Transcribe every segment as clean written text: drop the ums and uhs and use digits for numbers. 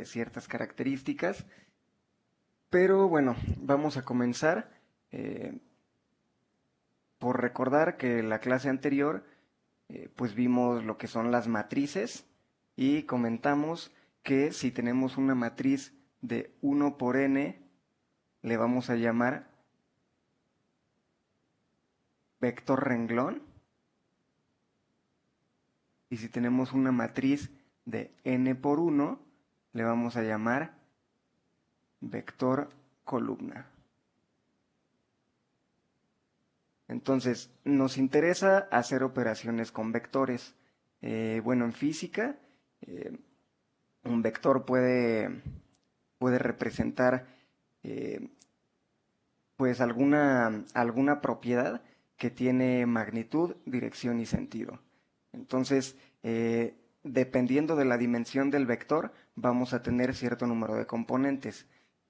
ciertas características. Pero bueno, vamos a comenzar por recordar que en la clase anterior pues vimos lo que son las matrices y comentamos que si tenemos una matriz de 1 por n, le vamos a llamar vector renglón. Y si tenemos una matriz de n por 1, le vamos a llamar vector columna. Entonces, nos interesa hacer operaciones con vectores. Bueno, en física, un vector puede representar pues alguna propiedad que tiene magnitud, dirección y sentido. Entonces, dependiendo de la dimensión del vector, vamos a tener cierto número de componentes.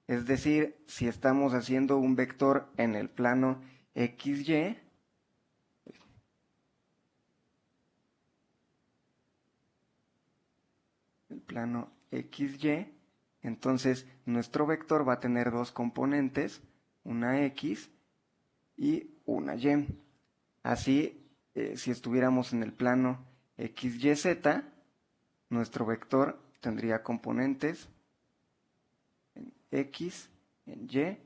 Es decir, si estamos haciendo un vector en el plano XY, el plano XY, entonces nuestro vector va a tener dos componentes, una X y una Y. Así, si estuviéramos en el plano XYZ, nuestro vector tendría componentes en X, en Y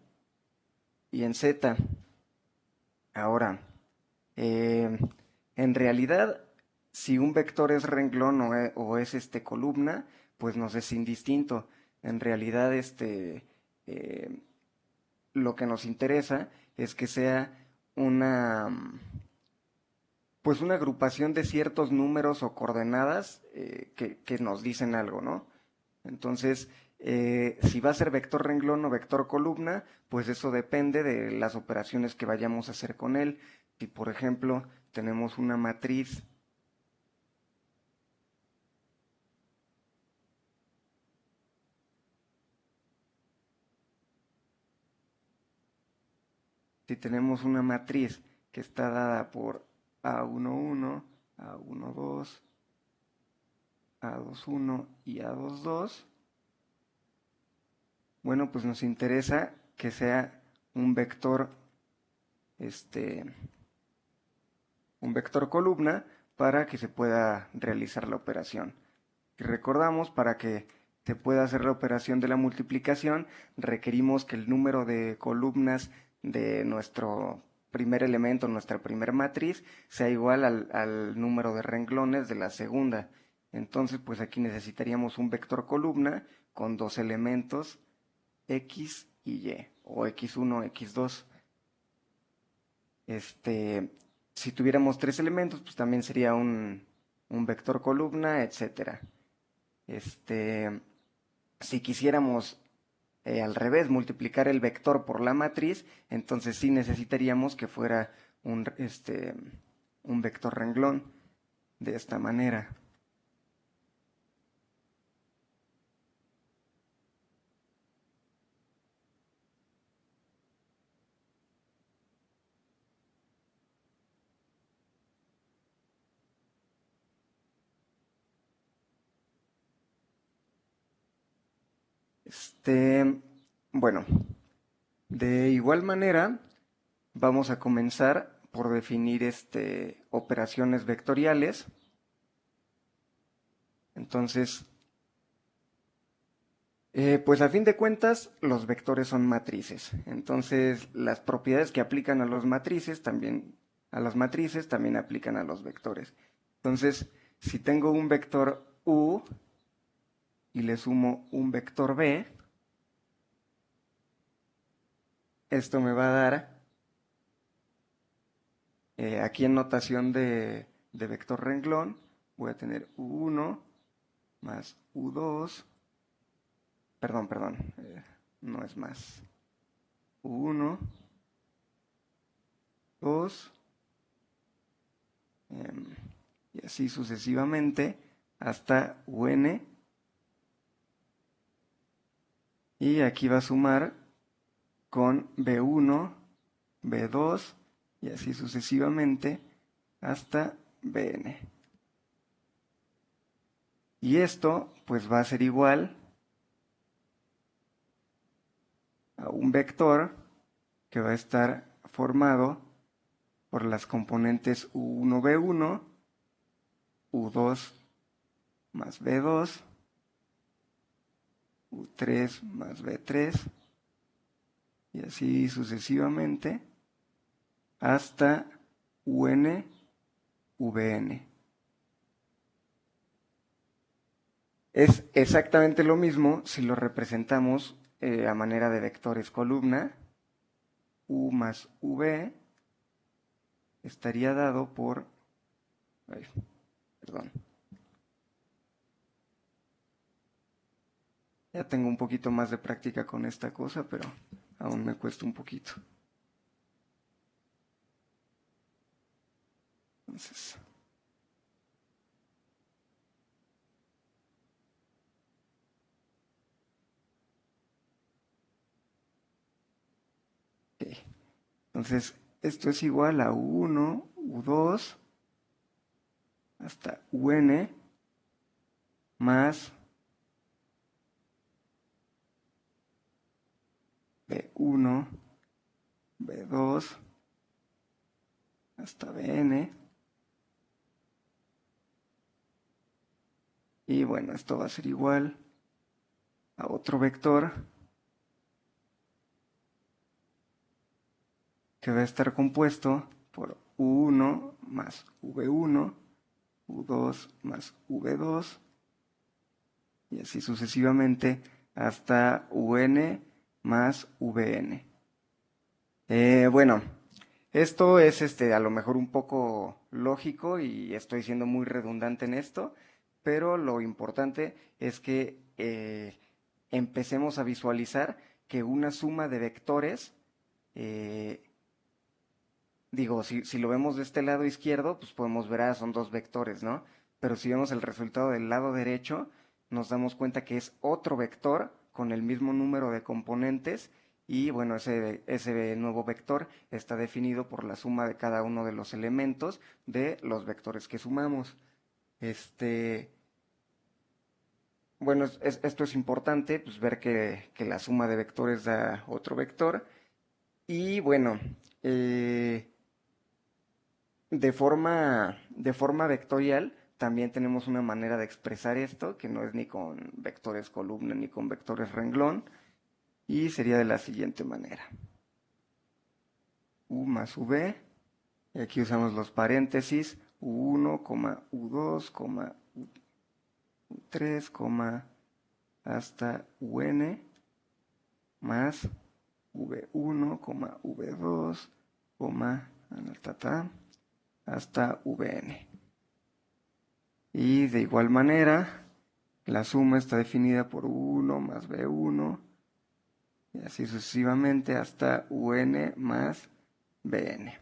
y en Z. Ahora, en realidad, si un vector es renglón o es columna, pues nos es indistinto. En realidad, lo que nos interesa es que sea pues una agrupación de ciertos números o coordenadas que nos dicen algo, ¿no? Entonces, si va a ser vector renglón o vector columna, pues eso depende de las operaciones que vayamos a hacer con él. Si, por ejemplo, tenemos una matriz que está dada por A11, A12, A21 y A22, bueno, pues nos interesa que sea un vector, un vector columna para que se pueda realizar la operación. Y recordamos, para que se pueda hacer la operación de la multiplicación, requerimos que el número de columnas de nuestro primer elemento, nuestra primera matriz, sea igual al número de renglones de la segunda. Entonces, pues aquí necesitaríamos un vector columna con dos elementos, X y Y, o X1, X2. Si tuviéramos tres elementos, pues también sería un vector columna, etcétera. Si quisiéramos al revés, multiplicar el vector por la matriz, entonces sí necesitaríamos que fuera un vector renglón de esta manera. Bueno, de igual manera, vamos a comenzar por definir operaciones vectoriales. Entonces, pues a fin de cuentas, los vectores son matrices. Entonces, las propiedades que aplican a las matrices también aplican a los vectores. Entonces, si tengo un vector u y le sumo un vector b, esto me va a dar, aquí en notación de vector renglón, voy a tener u1 más u2, perdón, no es más, u1, 2, y así sucesivamente hasta un. Y aquí va a sumar con b1, b2 y así sucesivamente hasta bn. Y esto pues va a ser igual a un vector que va a estar formado por las componentes U1, B1, U2 más B2, U3 más B3, y así sucesivamente hasta UN, VN. Es exactamente lo mismo si lo representamos a manera de vectores columna. U más V estaría dado por... Ay, perdón. Ya tengo un poquito más de práctica con esta cosa, pero aún me cuesta un poquito. Entonces, okay. Entonces, esto es igual a U1, U2, hasta UN, más B1, B2, hasta Bn. Y bueno, esto va a ser igual a otro vector que va a estar compuesto por U1 más V1, U2 más V2, y así sucesivamente hasta UN más VN. Bueno, esto es a lo mejor un poco lógico y estoy siendo muy redundante en esto, pero lo importante es que empecemos a visualizar que una suma de vectores, eh, digo, si lo vemos de este lado izquierdo, pues podemos ver, son dos vectores, ¿no? Pero si vemos el resultado del lado derecho, nos damos cuenta que es otro vector con el mismo número de componentes y bueno, ese nuevo vector está definido por la suma de cada uno de los elementos de los vectores que sumamos. Este, bueno, esto es importante, pues ver que la suma de vectores da otro vector. Y bueno, de forma vectorial, también tenemos una manera de expresar esto, que no es ni con vectores columna ni con vectores renglón, y sería de la siguiente manera. U más V, y aquí usamos los paréntesis, U1, U2, U3, hasta UN, más V1, V2, hasta Vn. Y de igual manera, la suma está definida por 1 más B1, y así sucesivamente hasta UN más Bn.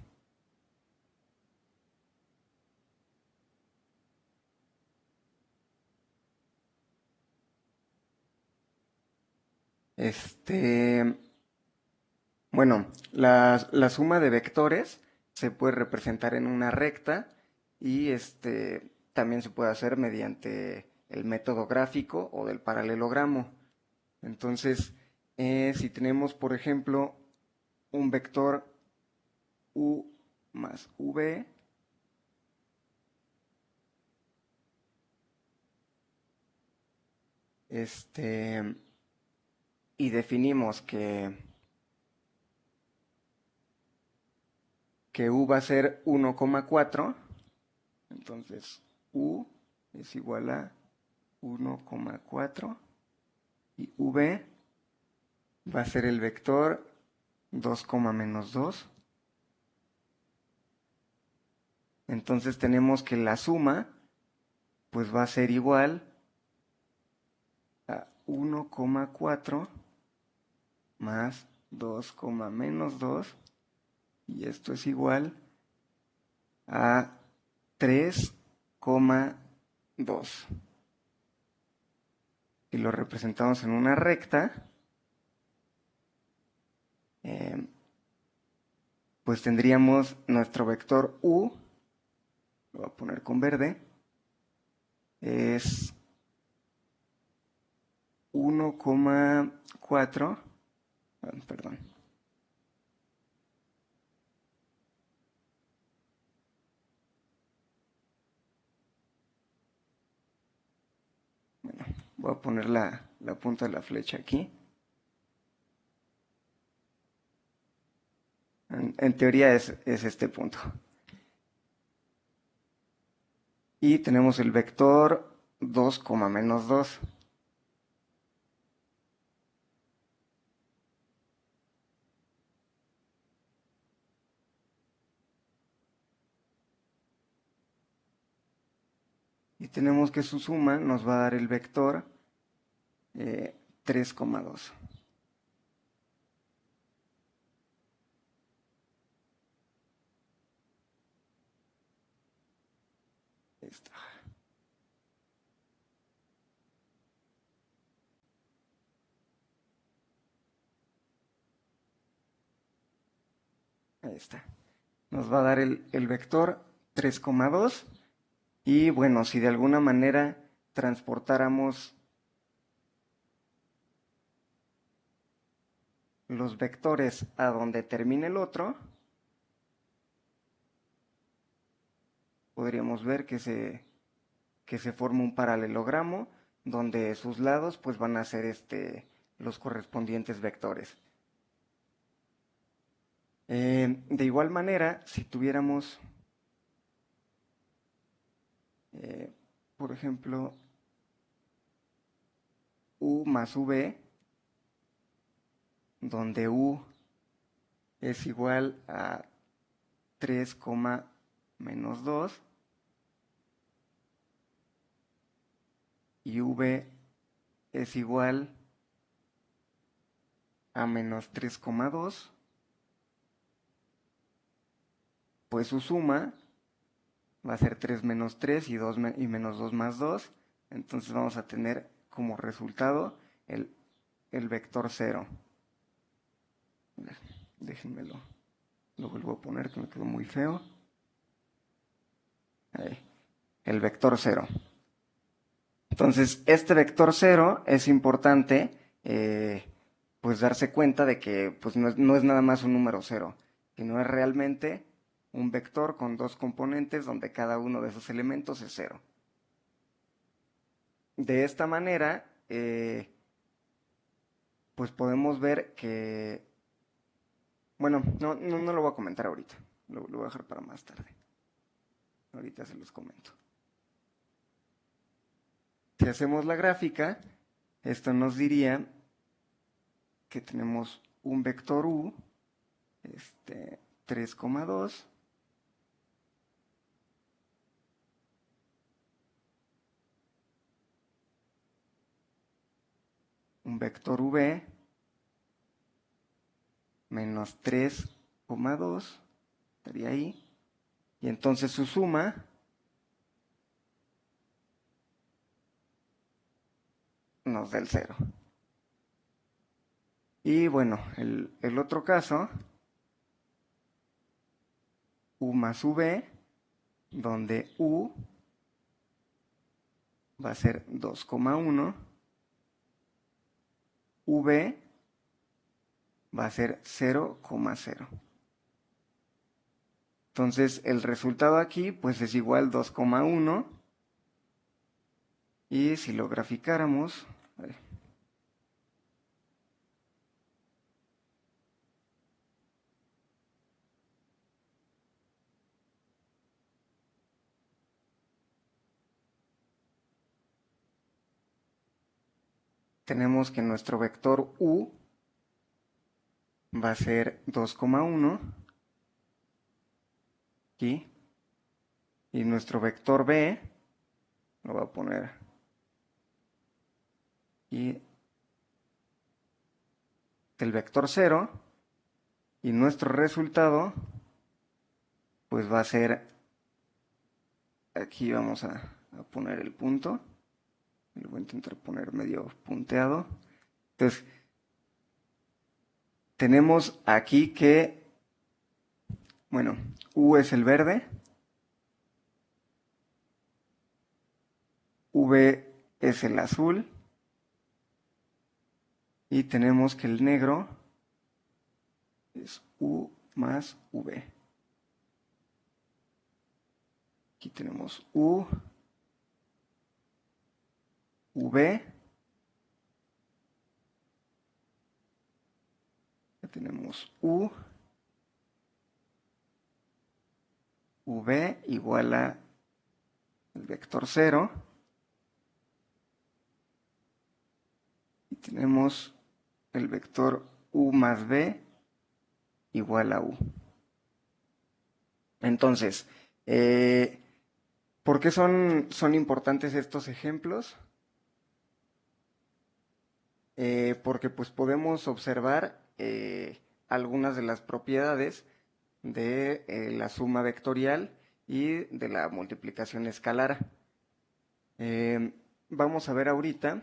Bueno, la suma de vectores se puede representar en una recta y también se puede hacer mediante el método gráfico o del paralelogramo. Entonces, si tenemos, por ejemplo, un vector u más v, y definimos que u va a ser 1,4, entonces u es igual a 1,4 y v va a ser el vector 2, menos 2. Entonces tenemos que la suma pues va a ser igual a 1,4 más 2, menos 2, y esto es igual a 3,2. Si lo representamos en una recta, pues tendríamos nuestro vector u, lo voy a poner con verde, es 1,4, Perdón. Bueno, voy a poner la punta de la flecha aquí. En teoría es este punto. Y tenemos el vector 2, menos 2. Y tenemos que su suma nos va a dar el vector 3,2. Ahí está. Ahí está. Nos va a dar el vector 3,2. Y bueno, si de alguna manera transportáramos los vectores a donde termine el otro, podríamos ver que se forma un paralelogramo donde sus lados pues van a ser los correspondientes vectores. De igual manera, si tuviéramos, por ejemplo, U más V, donde U es igual a 3, menos 2 y V es igual a menos 3,2, pues su suma va a ser 3 menos 3 y menos 2 más 2. Entonces vamos a tener como resultado el vector 0. Déjenmelo. Lo vuelvo a poner que me quedó muy feo. Ahí. El vector 0. Entonces, este vector 0 es importante pues darse cuenta de que pues no es nada más un número 0, sino es realmente un vector con dos componentes donde cada uno de esos elementos es 0. De esta manera, pues podemos ver que, bueno, no lo voy a comentar ahorita, lo voy a dejar para más tarde. Ahorita se los comento. Si hacemos la gráfica, esto nos diría que tenemos un vector u, 3,2, un vector v, menos 3,2, estaría ahí, y entonces su suma nos da el 0. Y bueno, el otro caso, u más v, donde u va a ser 2,1, v va a ser 0,0. Entonces el resultado aquí pues es igual 2,1 y si lo graficáramos, tenemos que nuestro vector u va a ser 2,1 aquí y nuestro vector b lo voy a poner y el vector 0 y nuestro resultado pues va a ser, aquí vamos a poner el punto, lo voy a intentar poner medio punteado. Entonces tenemos aquí que, bueno, u es el verde, v es el azul y tenemos que el negro es U más V. Aquí tenemos U, V, ya tenemos U, V igual a el vector 0, y tenemos el vector U más V igual a U. Entonces, ¿por qué son importantes estos ejemplos? Porque pues podemos observar algunas de las propiedades de la suma vectorial y de la multiplicación escalar. Vamos a ver ahorita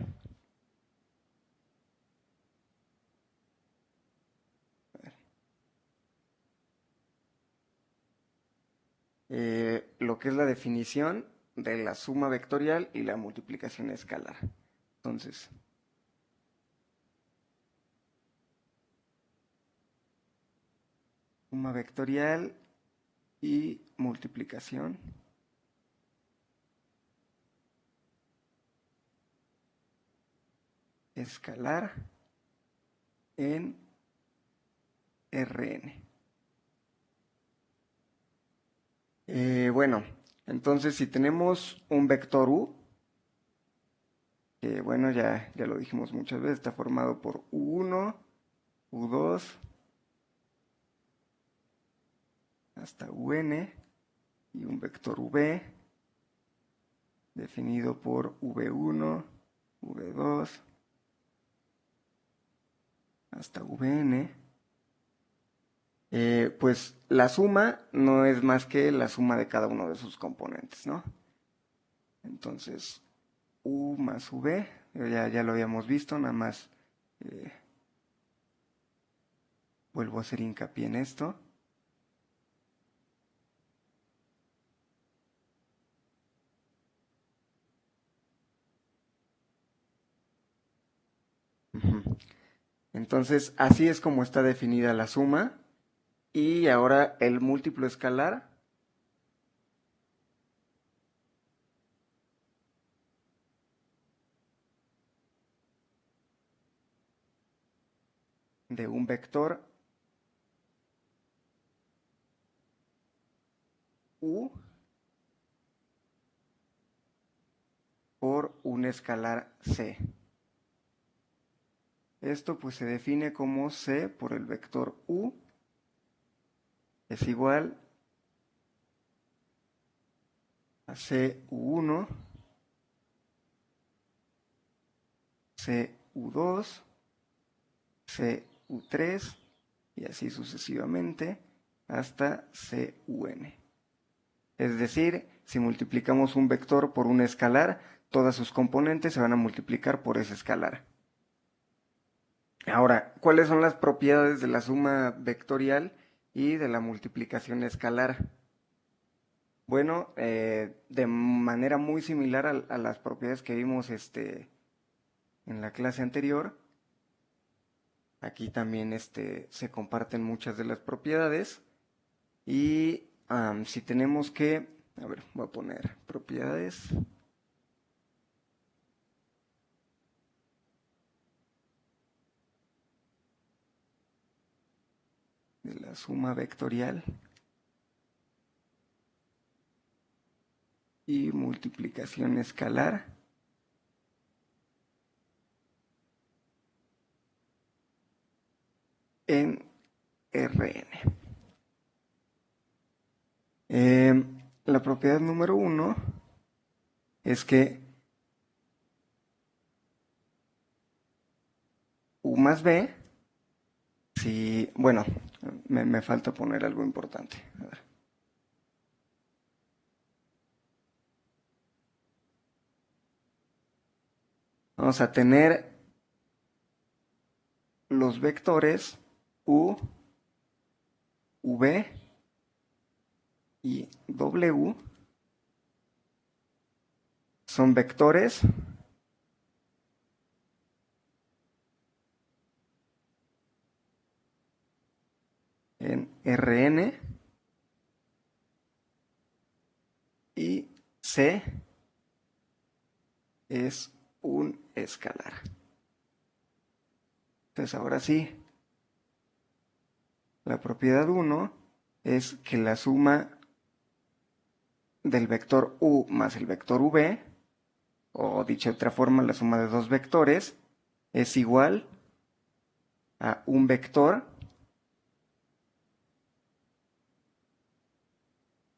lo que es la definición de la suma vectorial y la multiplicación escalar. Entonces, suma vectorial y multiplicación escalar en Rn. Bueno, entonces si tenemos un vector u, que bueno, ya lo dijimos muchas veces, está formado por u1, u2, hasta un, y un vector v, definido por v1, v2, hasta vn. Pues la suma no es más que la suma de cada uno de sus componentes, ¿no? Entonces, u más v, ya lo habíamos visto, nada más vuelvo a hacer hincapié en esto. Entonces, así es como está definida la suma. Y ahora el múltiplo escalar de un vector u por un escalar c. Esto pues se define como c por el vector u es igual a cu1, cu2, cu3 y así sucesivamente hasta cun. Es decir, si multiplicamos un vector por un escalar, todas sus componentes se van a multiplicar por ese escalar. Ahora, ¿cuáles son las propiedades de la suma vectorial y de la multiplicación escalar? Bueno, de manera muy similar a las propiedades que vimos en la clase anterior, aquí también se comparten muchas de las propiedades. Y si tenemos que, a ver, voy a poner propiedades. De la suma vectorial y multiplicación escalar en Rn. La propiedad número 1 es que u más b, si, bueno, me falta poner algo importante. A ver. Vamos a tener los vectores u, v y w son vectores en Rn y C es un escalar. Entonces ahora sí, la propiedad 1 es que la suma del vector u más el vector v, o dicho de otra forma, la suma de dos vectores, es igual a un vector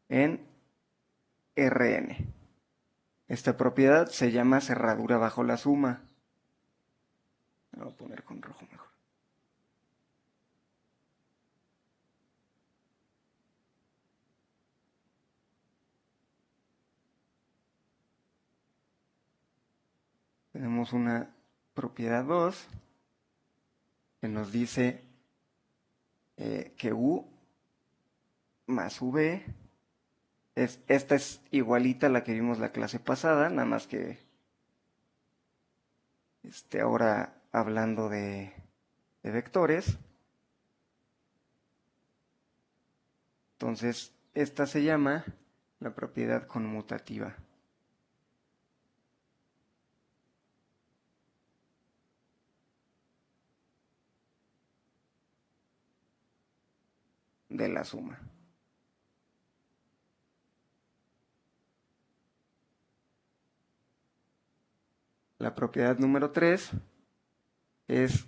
en Rn. Esta propiedad se llama cerradura bajo la suma. Lo voy a poner con rojo mejor. Tenemos una propiedad 2 que nos dice que u más v esta es igualita a la que vimos la clase pasada, nada más que ahora hablando de vectores. Entonces, esta se llama la propiedad conmutativa de la suma. La propiedad número 3 es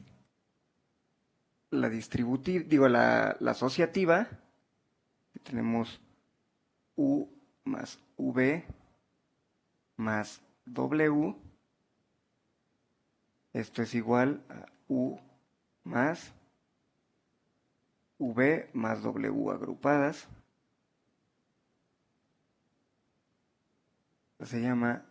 la distributiva, digo, la asociativa. Tenemos u más v más w. Esto es igual a u más v más w agrupadas. Se llama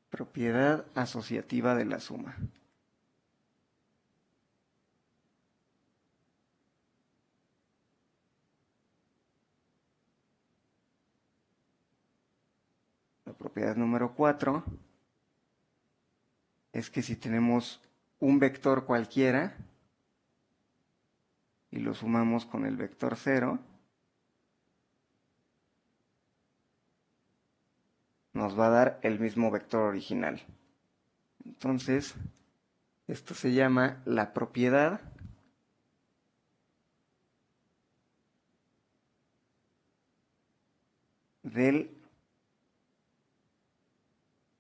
propiedad asociativa de la suma. La propiedad número 4 es que si tenemos un vector cualquiera y lo sumamos con el vector 0, nos va a dar el mismo vector original. Entonces, esto se llama la propiedad del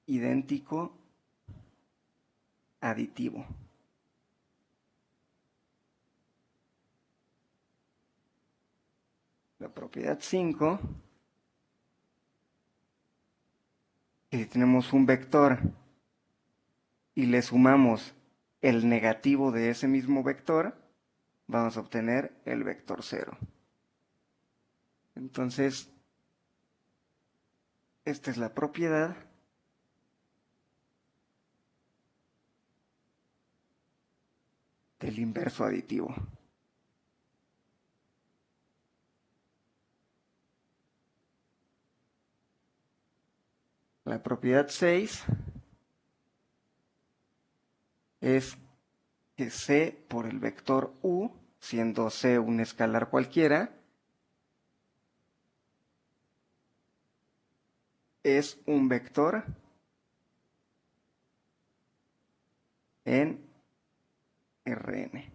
idéntico aditivo. La propiedad 5, que si tenemos un vector y le sumamos el negativo de ese mismo vector, vamos a obtener el vector 0. Entonces, esta es la propiedad del inverso aditivo. La propiedad 6 es que C por el vector U, siendo C un escalar cualquiera, es un vector en Rn.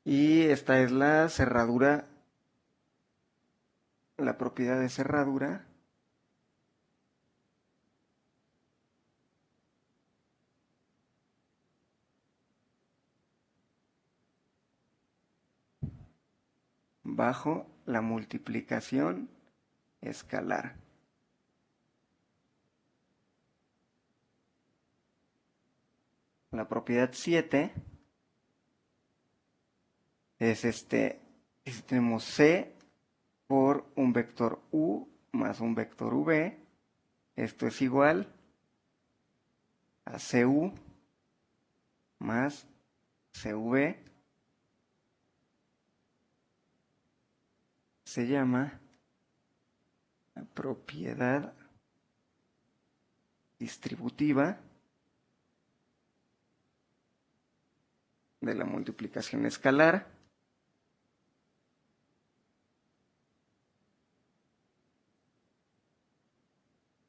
Y esta es la cerradura, la propiedad de cerradura bajo la multiplicación escalar. La propiedad 7 es si tenemos C por un vector U más un vector V, esto es igual a CU más CV, se llama la propiedad distributiva de la multiplicación escalar.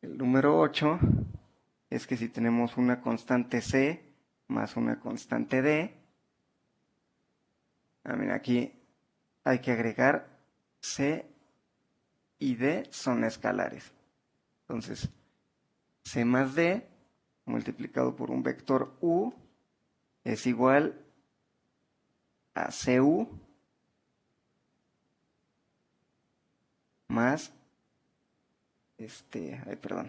El número 8 es que si tenemos una constante C más una constante D, mira, aquí hay que agregar C y D son escalares. Entonces, C más D multiplicado por un vector U es igual a CU más perdón.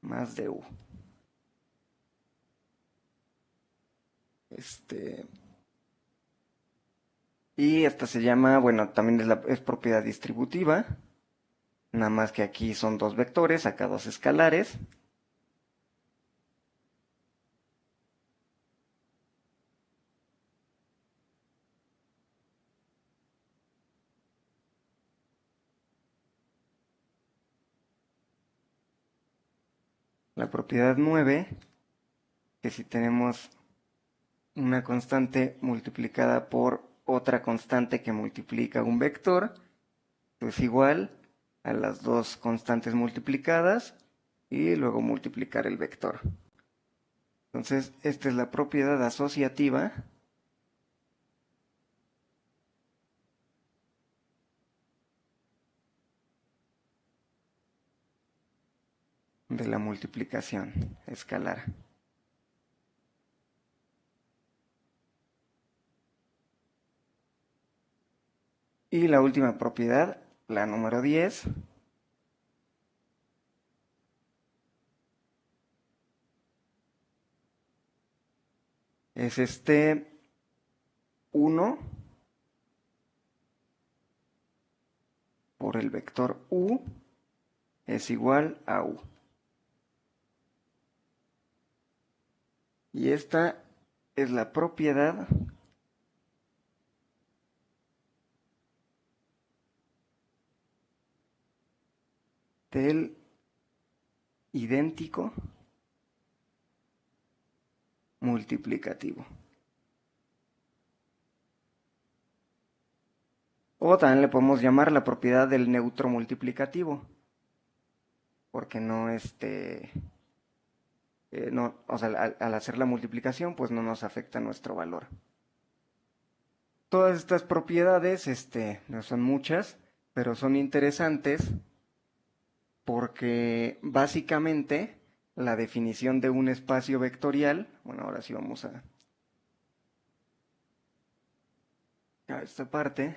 Más DU. Y esta se llama, bueno, también es propiedad distributiva. Nada más que aquí son dos vectores, acá dos escalares. La propiedad 9, que si tenemos una constante multiplicada por otra constante que multiplica un vector, pues igual a las dos constantes multiplicadas y luego multiplicar el vector. Entonces, esta es la propiedad asociativa de la multiplicación escalar. Y la última propiedad, la número 10, es 1 por el vector U es igual a U. Y esta es la propiedad del idéntico multiplicativo. O también le podemos llamar la propiedad del neutro multiplicativo, porque no no, o sea, al hacer la multiplicación, pues no nos afecta nuestro valor. Todas estas propiedades, no son muchas, pero son interesantes porque básicamente la definición de un espacio vectorial, bueno, ahora sí vamos a esta parte,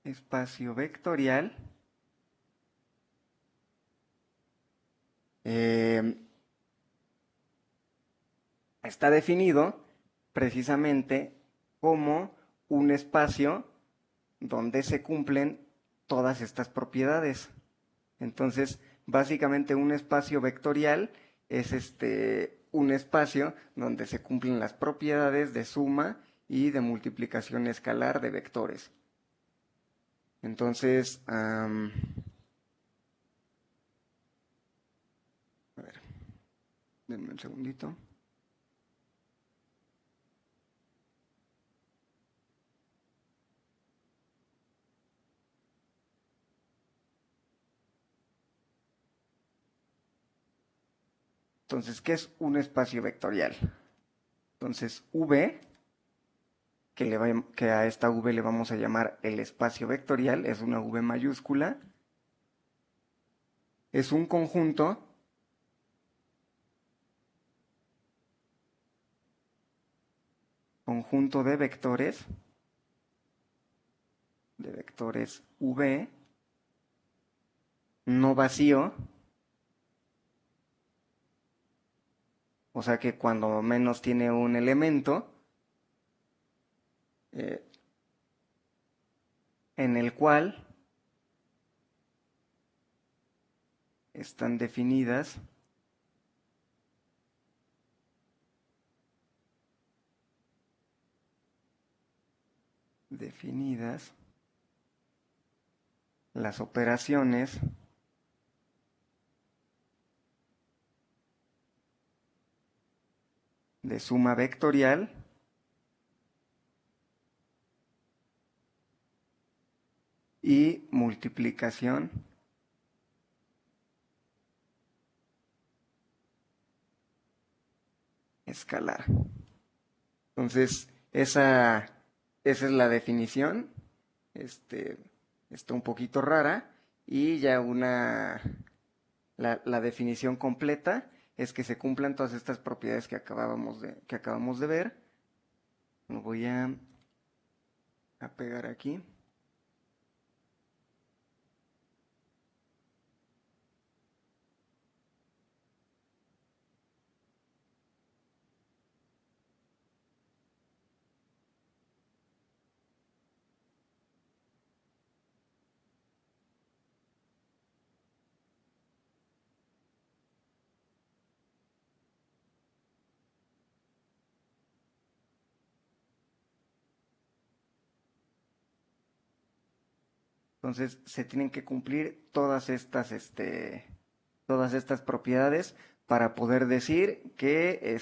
espacio vectorial, eh, está definido precisamente como un espacio donde se cumplen todas estas propiedades. Entonces, básicamente un espacio vectorial es un espacio donde se cumplen las propiedades de suma y de multiplicación escalar de vectores. Entonces, a ver, denme un segundito. Entonces, ¿qué es un espacio vectorial? Entonces, V, que a esta V le vamos a llamar el espacio vectorial, es una V mayúscula, es un conjunto de vectores V, no vacío, o sea que cuando menos tiene un elemento, eh, en el cual están definidas las operaciones de suma vectorial y multiplicación escalar. Entonces, esa es la definición. Está un poquito rara. Y ya la definición completa es que se cumplan todas estas propiedades que acabamos de ver. Lo voy a pegar aquí. Entonces se tienen que cumplir todas estas propiedades para poder decir que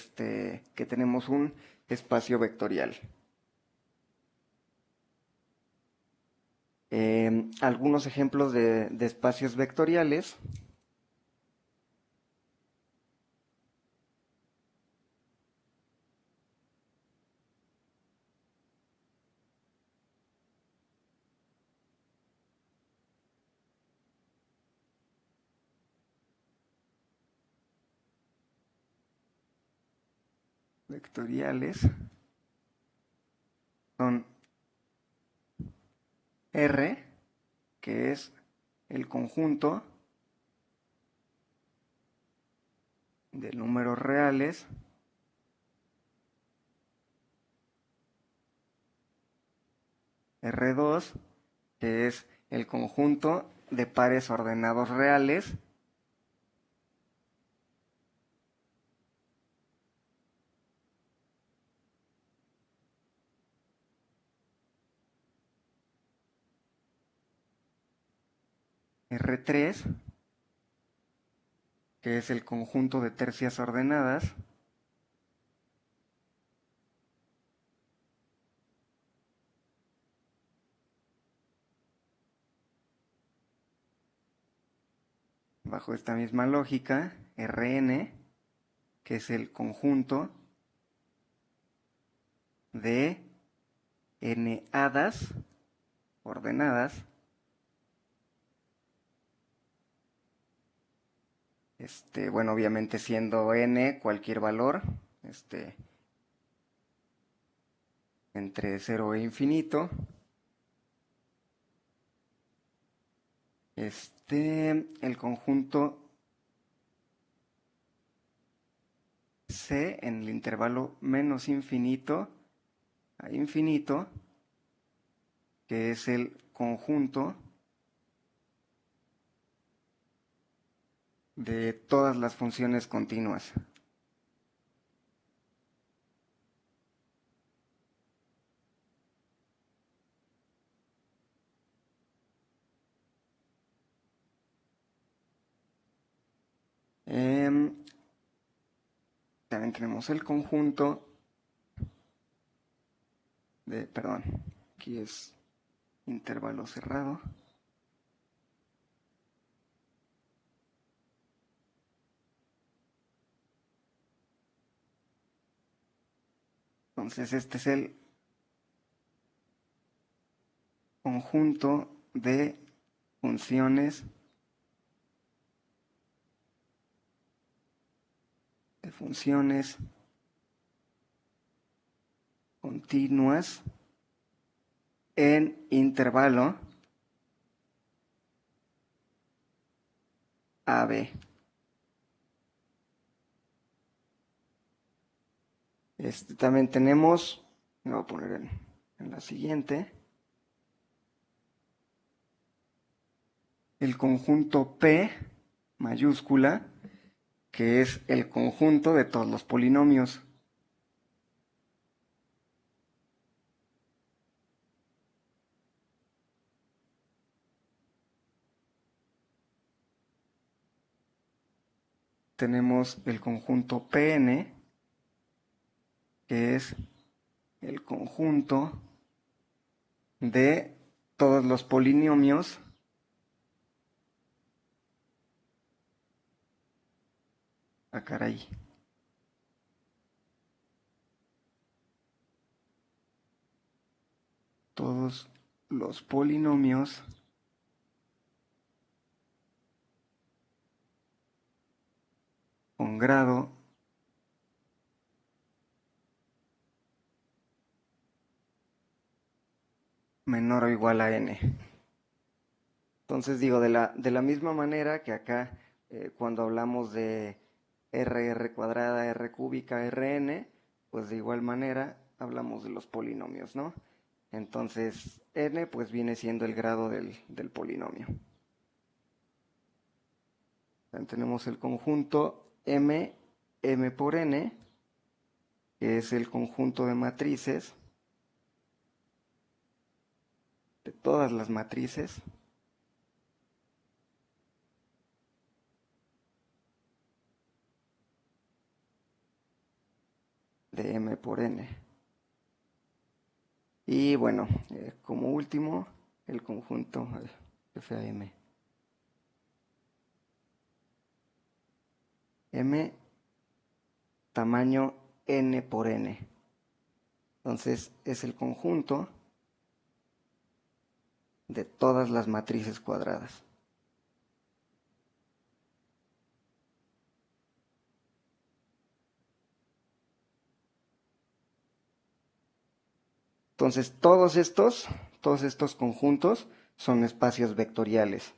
tenemos un espacio vectorial. Algunos ejemplos de espacios vectoriales. Vectoriales son R, que es el conjunto de números reales R2, que es el conjunto de pares ordenados reales R3, que es el conjunto de tercias ordenadas bajo esta misma lógica, Rn, que es el conjunto de n hadas ordenadas, bueno, obviamente siendo n cualquier valor, entre 0 e infinito, el conjunto C en el intervalo menos infinito a infinito, que es el conjunto de todas las funciones continuas. También tenemos el conjunto perdón, aquí es intervalo cerrado. Entonces este es el conjunto de funciones continuas en intervalo AB. También tenemos, lo voy a poner en la siguiente, el conjunto P mayúscula, que es el conjunto de todos los polinomios. tenemos el conjunto Pn, que es el conjunto de todos los polinomios caray. Todos los polinomios con grado menor o igual a n. Entonces digo, de la misma manera que acá cuando hablamos de r cuadrada, r cúbica, rn, pues de igual manera hablamos de los polinomios, ¿no? Entonces n pues viene siendo el grado del polinomio. Tenemos el conjunto m por n, que es el conjunto de matrices, de todas las matrices, de m por n. Y bueno, como último, el conjunto FAM. M tamaño n por n. Entonces es el conjunto de todas las matrices cuadradas. Entonces todos estos conjuntos son espacios vectoriales.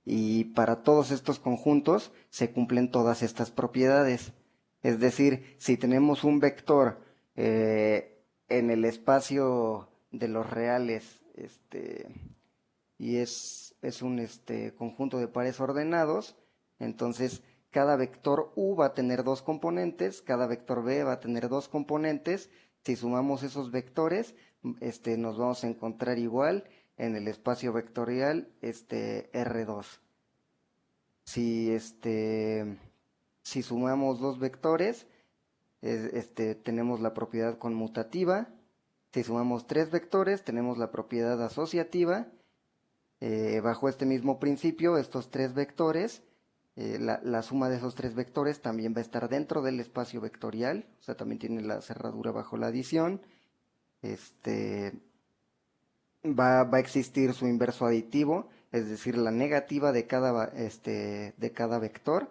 Y para todos estos conjuntos se cumplen todas estas propiedades. Es decir, si tenemos un vector en el espacio de los reales y es un conjunto de pares ordenados, entonces cada vector u va a tener dos componentes, cada vector b va a tener dos componentes. Si sumamos esos vectores, nos vamos a encontrar igual en el espacio vectorial R2. Si, si sumamos dos vectores, tenemos la propiedad conmutativa. Si sumamos tres vectores, tenemos la propiedad asociativa. Bajo este mismo principio, estos tres vectores, la suma de esos tres vectores también va a estar dentro del espacio vectorial, o sea, también tiene la cerradura bajo la adición. Va a existir su inverso aditivo, es decir, la negativa de cada vector.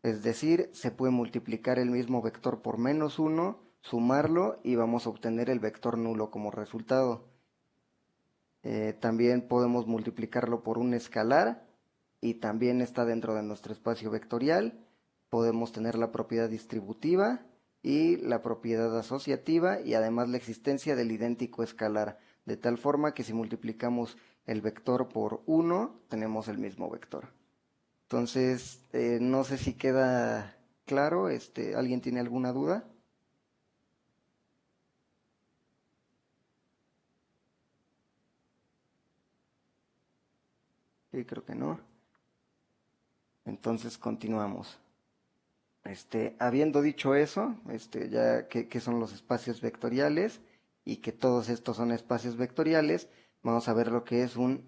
Es decir, se puede multiplicar el mismo vector por -1, sumarlo y vamos a obtener el vector nulo como resultado. También podemos multiplicarlo por un escalar y también está dentro de nuestro espacio vectorial. Podemos tener la propiedad distributiva y la propiedad asociativa y además la existencia del idéntico escalar, de tal forma que si multiplicamos el vector por 1, tenemos el mismo vector. Entonces, no sé si queda claro, ¿alguien tiene alguna duda? Sí, creo que no. Entonces continuamos. Habiendo dicho eso, ya que son los espacios vectoriales y que todos estos son espacios vectoriales, vamos a ver lo que es un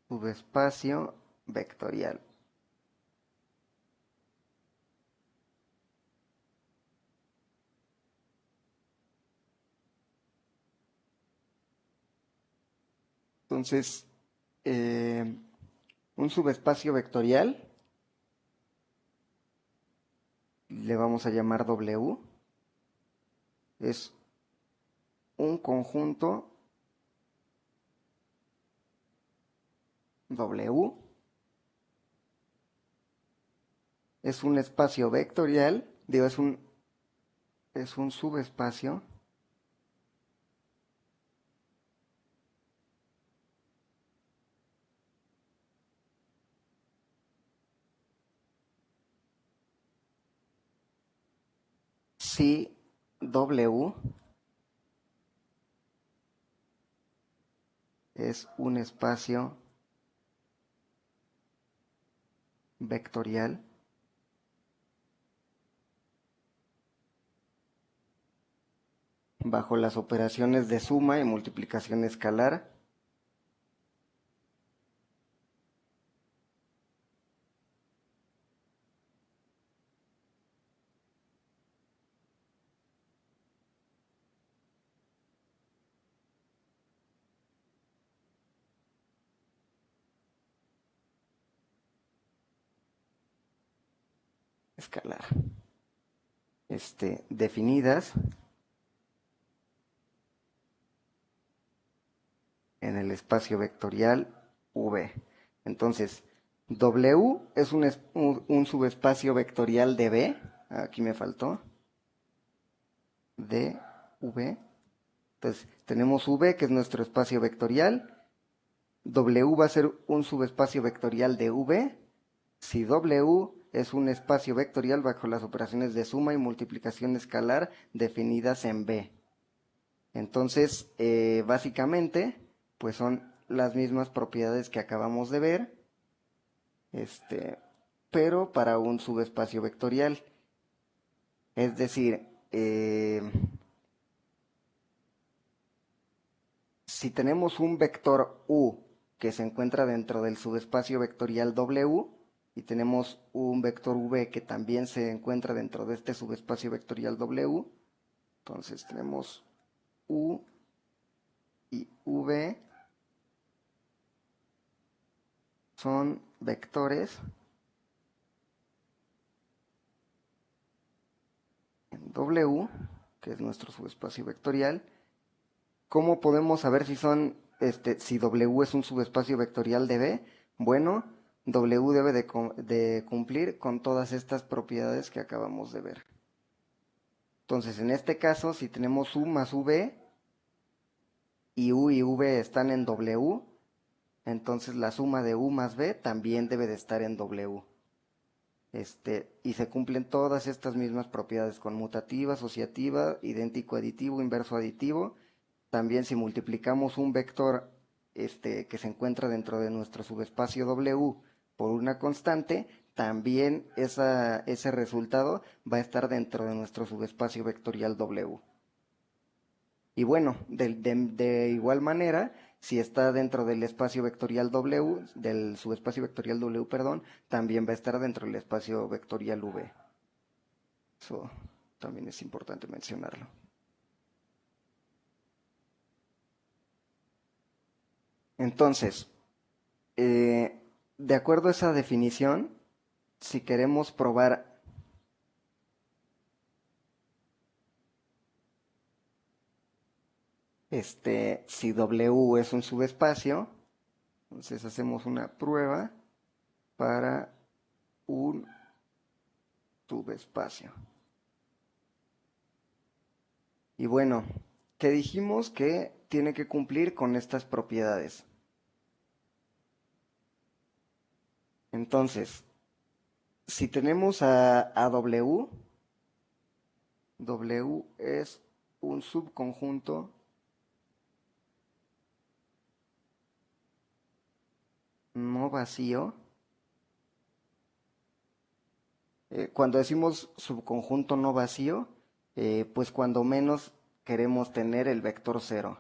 subespacio vectorial. Entonces, un subespacio vectorial le vamos a llamar W. Es un conjunto W. Es un espacio vectorial, digo, es un subespacio si W es un espacio vectorial bajo las operaciones de suma y multiplicación escalar escalar definidas en el espacio vectorial V. Entonces, W es un subespacio vectorial de V. Aquí me faltó. De V. Entonces, tenemos V, que es nuestro espacio vectorial. W va a ser un subespacio vectorial de V. Si W es un espacio vectorial bajo las operaciones de suma y multiplicación escalar definidas en V. Entonces, básicamente, pues son las mismas propiedades que acabamos de ver, pero para un subespacio vectorial. Es decir, si tenemos un vector U que se encuentra dentro del subespacio vectorial W y tenemos un vector V que también se encuentra dentro de este subespacio vectorial W, entonces tenemos U y V son vectores en W, que es nuestro subespacio vectorial. ¿Cómo podemos saber si si W es un subespacio vectorial de V? Bueno, W debe de cumplir con todas estas propiedades que acabamos de ver. Entonces, en este caso, si tenemos U más V y U y V están en W, entonces la suma de U más V también debe de estar en W. Y se cumplen todas estas mismas propiedades: conmutativa, asociativa, idéntico aditivo, inverso aditivo. También si multiplicamos un vector que se encuentra dentro de nuestro subespacio W por una constante, también ese resultado va a estar dentro de nuestro subespacio vectorial W. Y bueno, de igual manera, si está dentro del espacio vectorial W, del subespacio vectorial W, perdón, también va a estar dentro del espacio vectorial V. Eso también es importante mencionarlo. Entonces, de acuerdo a esa definición, si queremos probar si W es un subespacio, entonces hacemos una prueba para un subespacio. Y bueno, que dijimos que tiene que cumplir con estas propiedades. Entonces, si tenemos a W, W es un subconjunto no vacío. Cuando decimos subconjunto no vacío, pues cuando menos queremos tener el vector 0.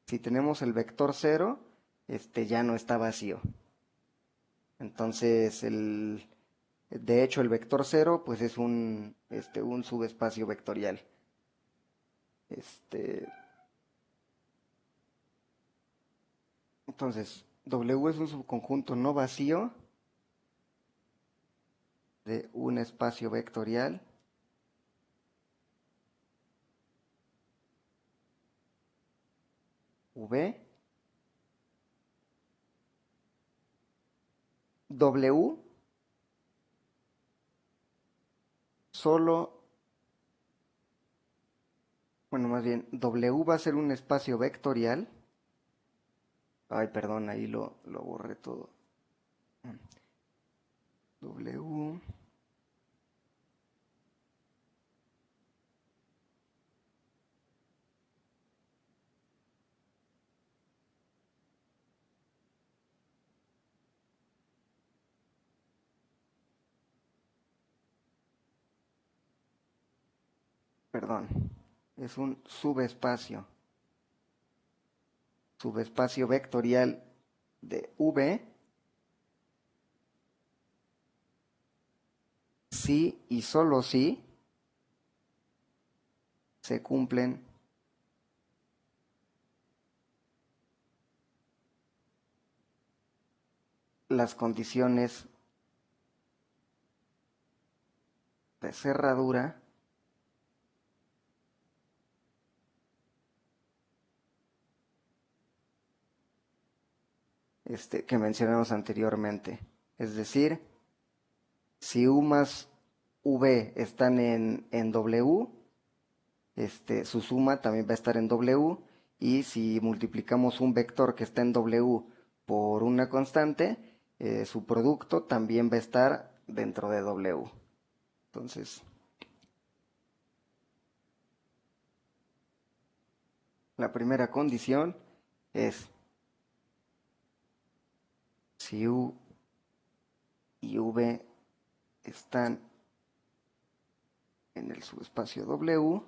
Si tenemos el vector 0, ya no está vacío. Entonces, de hecho, el vector 0 pues es un subespacio vectorial. Entonces, W es un subconjunto no vacío de un espacio vectorial V. W solo, bueno, más bien, W va a ser un espacio vectorial. Ay, perdón, ahí lo borré todo. W perdón, es un subespacio vectorial de V si y solo si se cumplen las condiciones de cerradura que mencionamos anteriormente. Es decir, si U más V están en W, su suma también va a estar en W, y si multiplicamos un vector que está en W por una constante, su producto también va a estar dentro de W. Entonces, la primera condición es si U y V están en el subespacio W,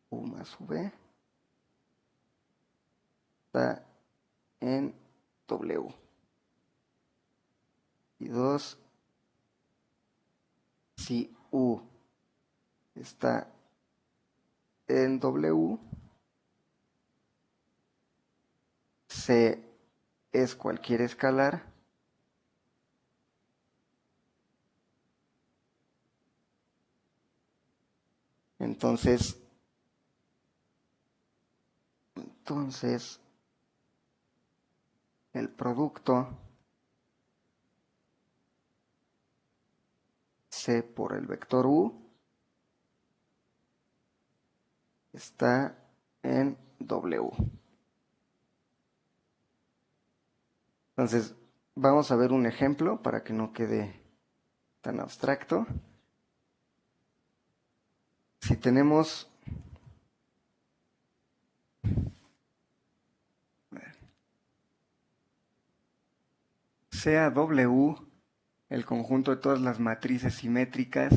U más V está en W. Y 2, si U está en W, C es cualquier escalar entonces el producto C por el vector U está en W. Entonces, vamos a ver un ejemplo para que no quede tan abstracto. Si tenemos sea W el conjunto de todas las matrices simétricas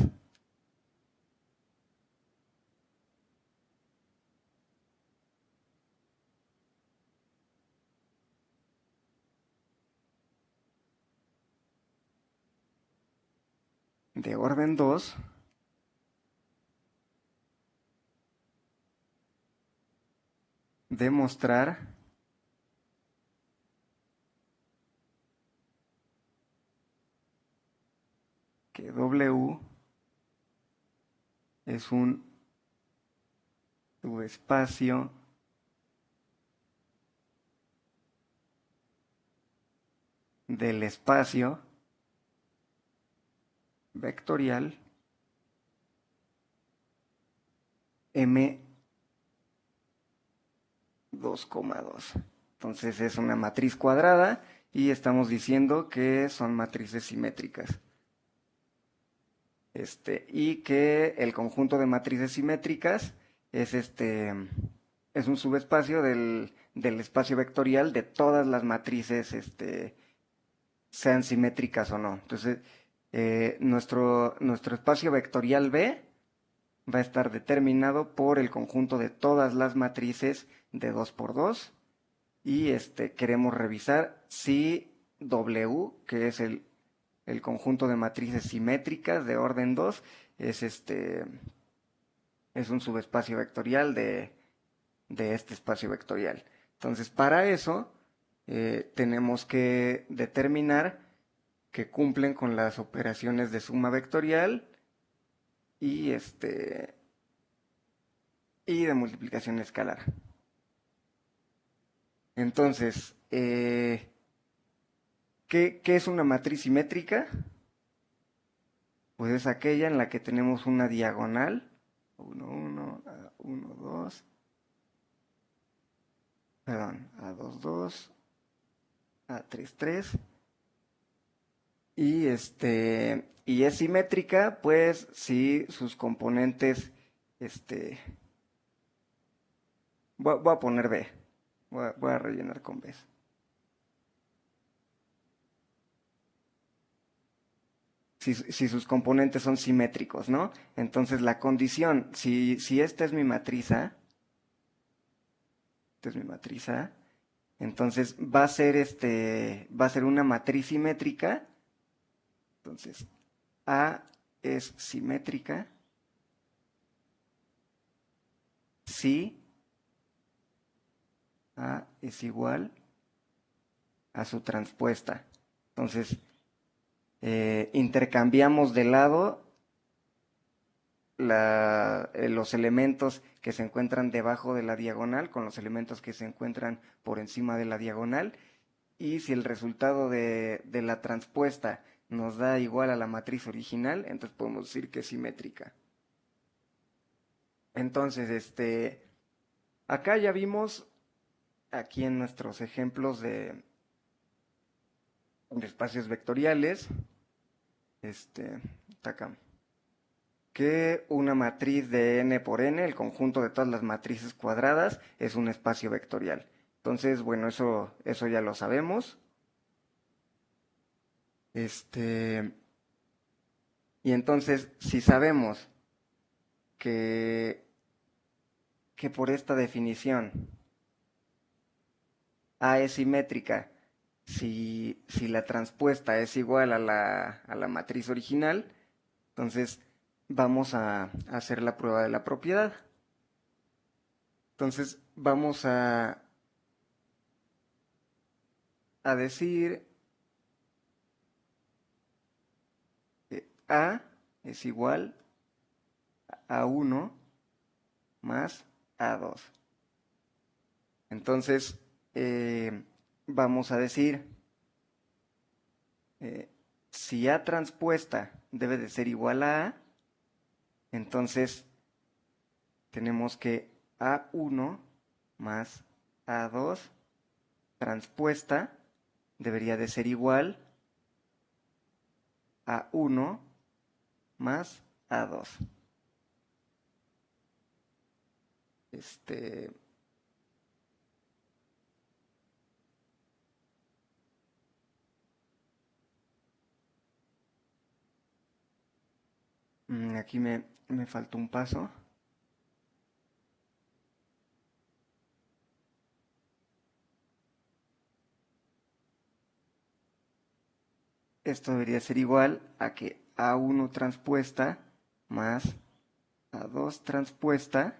de orden 2, demostrar que W es un subespacio del espacio vectorial M 2,2. Entonces es una matriz cuadrada y estamos diciendo que son matrices simétricas. Y que el conjunto de matrices simétricas es es un subespacio del espacio vectorial de todas las matrices, sean simétricas o no. Entonces, nuestro espacio vectorial B va a estar determinado por el conjunto de todas las matrices de 2 por 2 y queremos revisar si W, que es el conjunto de matrices simétricas de orden 2, es es un subespacio vectorial de este espacio vectorial. Entonces, para eso tenemos que determinar que cumplen con las operaciones de suma vectorial y y de multiplicación escalar. Entonces, ¿qué es una matriz simétrica? Pues es aquella en la que tenemos una diagonal, 1, 1, 1, 2, perdón, A2, 2, A3, 3, y es simétrica, pues si sus componentes, voy a poner B, voy a rellenar con B. si sus componentes son simétricos, ¿no? Entonces la condición, si esta es mi matriz A, esta es mi matriz A, entonces va a ser una matriz simétrica. Entonces, A es simétrica si A es igual a su transpuesta. Entonces, intercambiamos de lado los elementos que se encuentran debajo de la diagonal con los elementos que se encuentran por encima de la diagonal, y si el resultado de la transpuesta nos da igual a la matriz original, entonces podemos decir que es simétrica. Entonces, acá ya vimos, aquí en nuestros ejemplos de espacios vectoriales, acá, que una matriz de n por n, el conjunto de todas las matrices cuadradas, es un espacio vectorial. Entonces, bueno, eso ya lo sabemos. Y entonces, si sabemos que, que por esta definición A es simétrica si la transpuesta es igual a la matriz original, entonces vamos a hacer la prueba de la propiedad. Entonces vamos a decir que A es igual a 1 más A2. Entonces vamos a decir, si A transpuesta debe de ser igual a A, entonces tenemos que A1 más A2 transpuesta debería de ser igual a 1 más A2. Aquí me faltó un paso. Esto debería ser igual a que A1 transpuesta más A2 transpuesta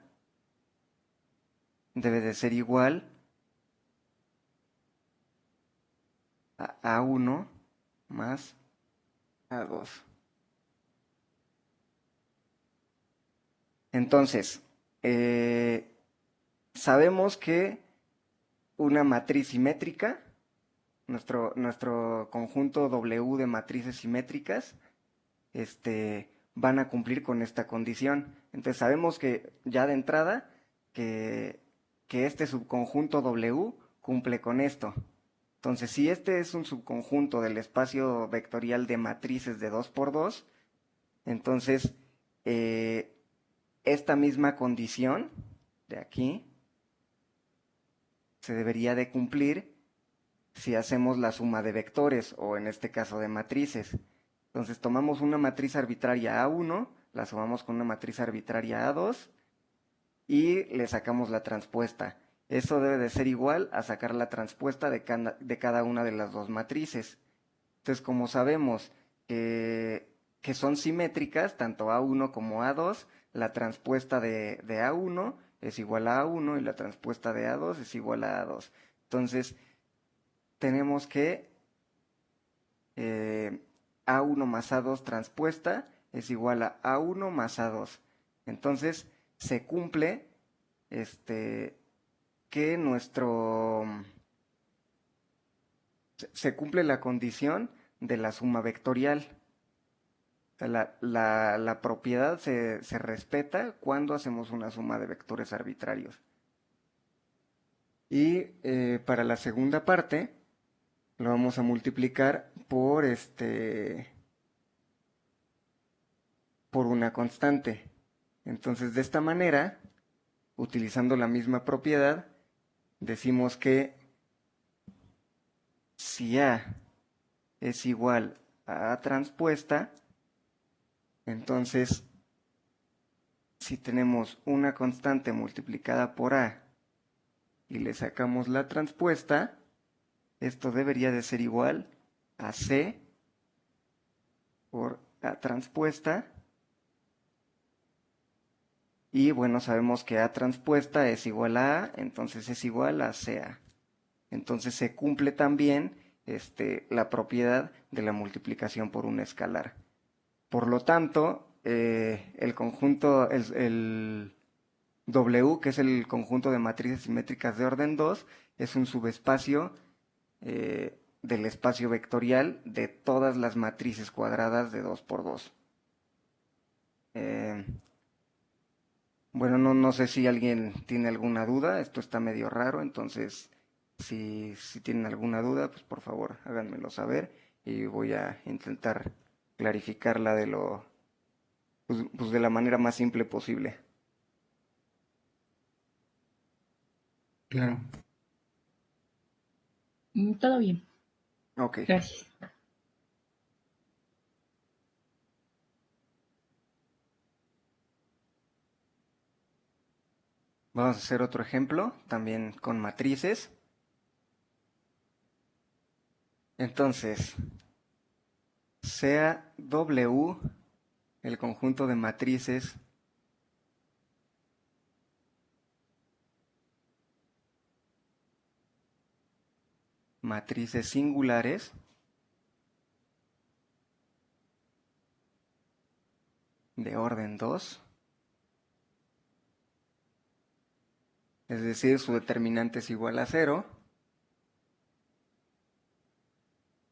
debe de ser igual a A1 más A2. Entonces, sabemos que una matriz simétrica, nuestro conjunto W de matrices simétricas, van a cumplir con esta condición. Entonces sabemos que ya de entrada que este subconjunto W cumple con esto. Entonces, si este es un subconjunto del espacio vectorial de matrices de 2 por 2, entonces esta misma condición de aquí se debería de cumplir si hacemos la suma de vectores, o en este caso de matrices. Entonces tomamos una matriz arbitraria A1, la sumamos con una matriz arbitraria A2 y le sacamos la transpuesta. Eso debe de ser igual a sacar la transpuesta de cada una de las dos matrices. Entonces, como sabemos que son simétricas, tanto A1 como A2, la transpuesta de A1 es igual a A1 y la transpuesta de A2 es igual a A2. Entonces, tenemos que A1 más A2 transpuesta es igual a A1 más A2. Entonces, se cumple que se cumple la condición de la suma vectorial. O sea, la propiedad se respeta cuando hacemos una suma de vectores arbitrarios. Y para la segunda parte lo vamos a multiplicar por una constante. Entonces, de esta manera, utilizando la misma propiedad, decimos que si A es igual a A transpuesta, Entonces, si tenemos una constante multiplicada por A y le sacamos la transpuesta, esto debería de ser igual a C por A transpuesta. Y bueno, sabemos que A transpuesta es igual a A, entonces es igual a CA. Entonces se cumple también la propiedad de la multiplicación por un escalar. Por lo tanto, el conjunto, el W, que es el conjunto de matrices simétricas de orden 2, es un subespacio del espacio vectorial de todas las matrices cuadradas de 2 por 2. Bueno, no sé si alguien tiene alguna duda, esto está medio raro, entonces si tienen alguna duda, pues por favor háganmelo saber y voy a intentar clarificarla pues de la manera más simple posible. Claro. Todo bien, Ok, gracias. vamos a hacer otro ejemplo, también con matrices. Entonces, sea W el conjunto de matrices singulares de orden 2, es decir, su determinante es igual a 0,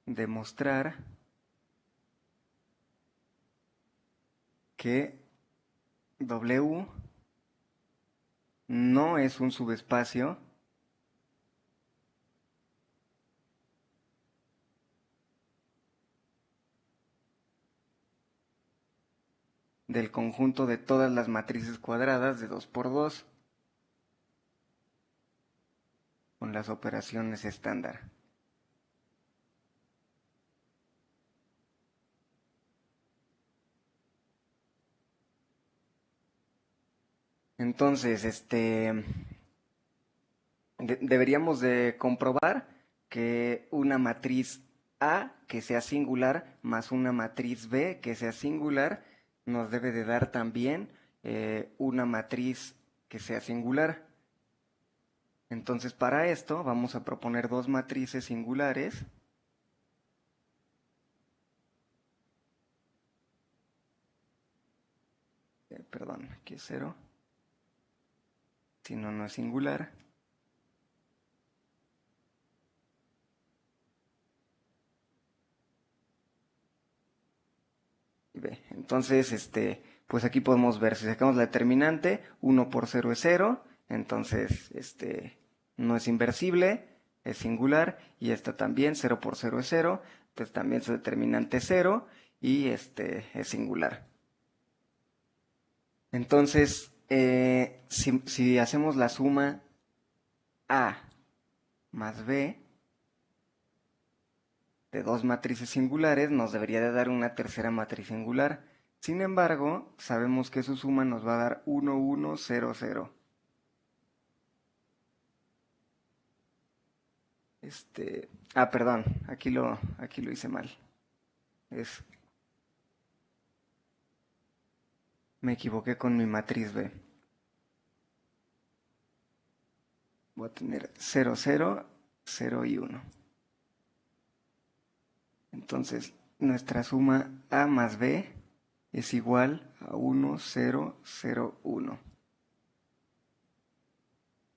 demostrar que W no es un subespacio del conjunto de todas las matrices cuadradas de 2 por 2 con las operaciones estándar. Entonces, deberíamos de comprobar que una matriz A que sea singular más una matriz B que sea singular nos debe de dar también una matriz que sea singular. Entonces, para esto vamos a proponer dos matrices singulares. Perdón, aquí es 0. Si no, no es singular. Y B. Entonces, pues aquí podemos ver, si sacamos la determinante, 1 por 0 es 0. Entonces, no es inversible, es singular. Y esta también, 0 por 0 es 0. Entonces también su determinante es 0 y es singular. Entonces, si hacemos la suma A más B de dos matrices singulares, nos debería de dar una tercera matriz singular. Sin embargo, sabemos que su suma nos va a dar 1, 1, 0, 0. Perdón, aquí lo hice mal. Me equivoqué con mi matriz B. Voy a tener 0, 0, 0 y 1. Entonces, nuestra suma A más B es igual a 1, 0, 0, 1.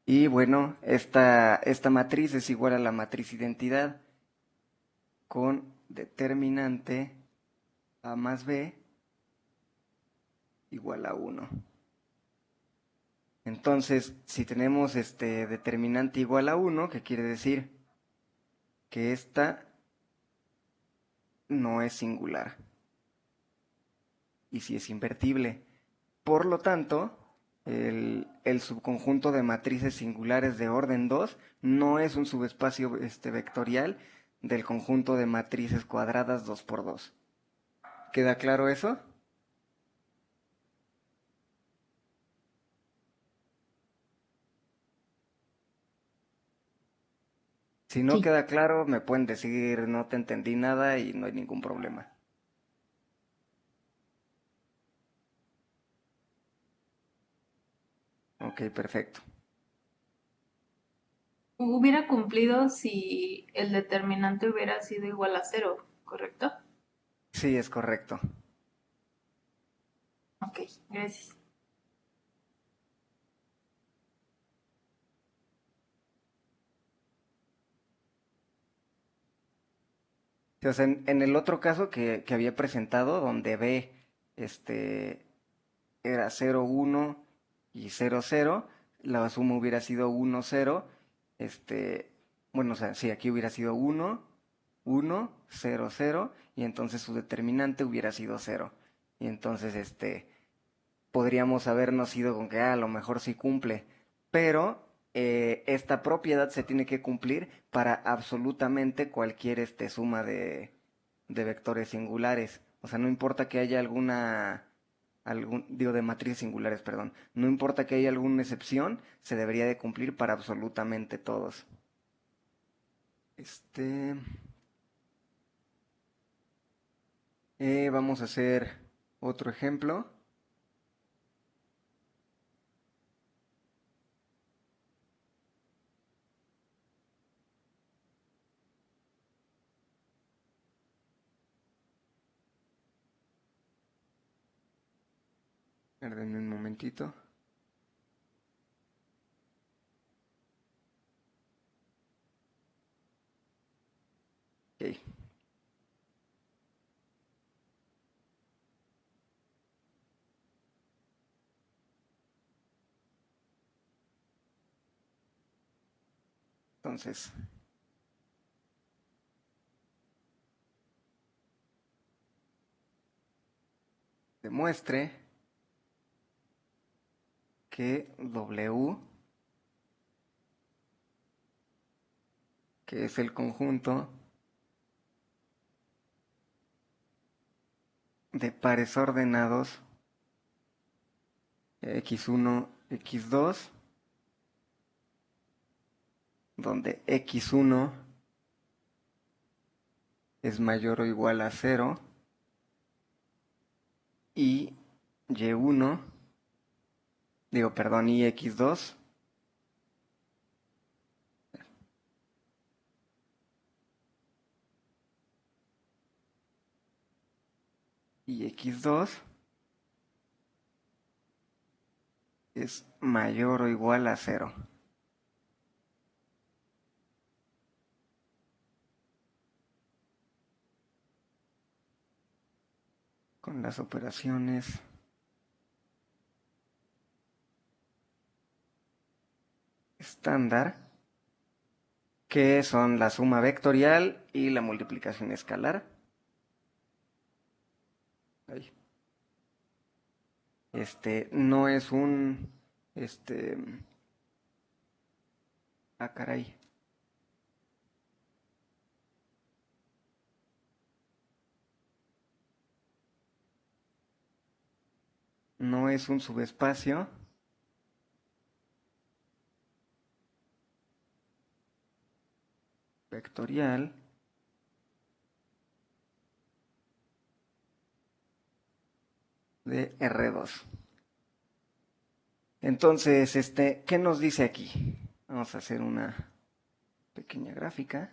Y bueno, esta matriz es igual a la matriz identidad con determinante A más B igual a 1. Entonces, si tenemos este determinante igual a 1, ¿qué quiere decir? Que esta no es singular. Y si es invertible. Por lo tanto, el subconjunto de matrices singulares de orden 2 no es un subespacio vectorial del conjunto de matrices cuadradas 2 por 2. ¿Queda claro eso? Si no Sí. queda claro, me pueden decir no te entendí nada y no hay ningún problema. Ok, perfecto. Hubiera cumplido si el determinante hubiera sido igual a cero, ¿correcto? Sí, es correcto. Ok, gracias. Sí, o sea, en el otro caso que había presentado, donde B era 0, 1 y 0, 0, la suma hubiera sido 1, 0. Este, bueno, o sea, sí, aquí hubiera sido 1, 1, 0, 0, y entonces su determinante hubiera sido 0. Y entonces, podríamos habernos ido con que a lo mejor sí cumple, pero esta propiedad se tiene que cumplir para absolutamente cualquier suma de vectores singulares. O sea, no importa que haya digo, de matrices singulares, perdón. No importa que haya alguna excepción, se debería de cumplir para absolutamente todos. Este, vamos a hacer otro ejemplo. Perdenme un momentito. Ok. Entonces, demuestre que W, que es el conjunto de pares ordenados x1, x2, donde x1 es mayor o igual a 0 y y1, digo, perdón, y x2 y x2 es mayor o igual a 0. Con las operaciones estándar, que son la suma vectorial y la multiplicación escalar. Ahí. No es un, este, caray, no es un subespacio vectorial de R2. Entonces, ¿qué nos dice aquí? Vamos a hacer una pequeña gráfica.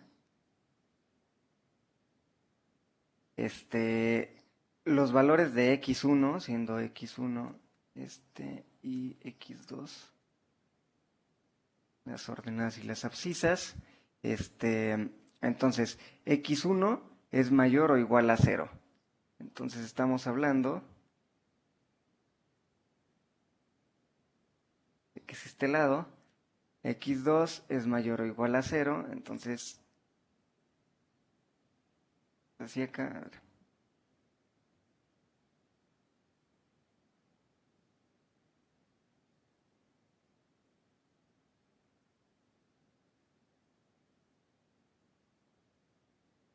Los valores de x1, siendo x1 y x2, las ordenadas y las abscisas, entonces x1 es mayor o igual a 0. Entonces estamos hablando de que es este lado, x2 es mayor o igual a 0, entonces así acá.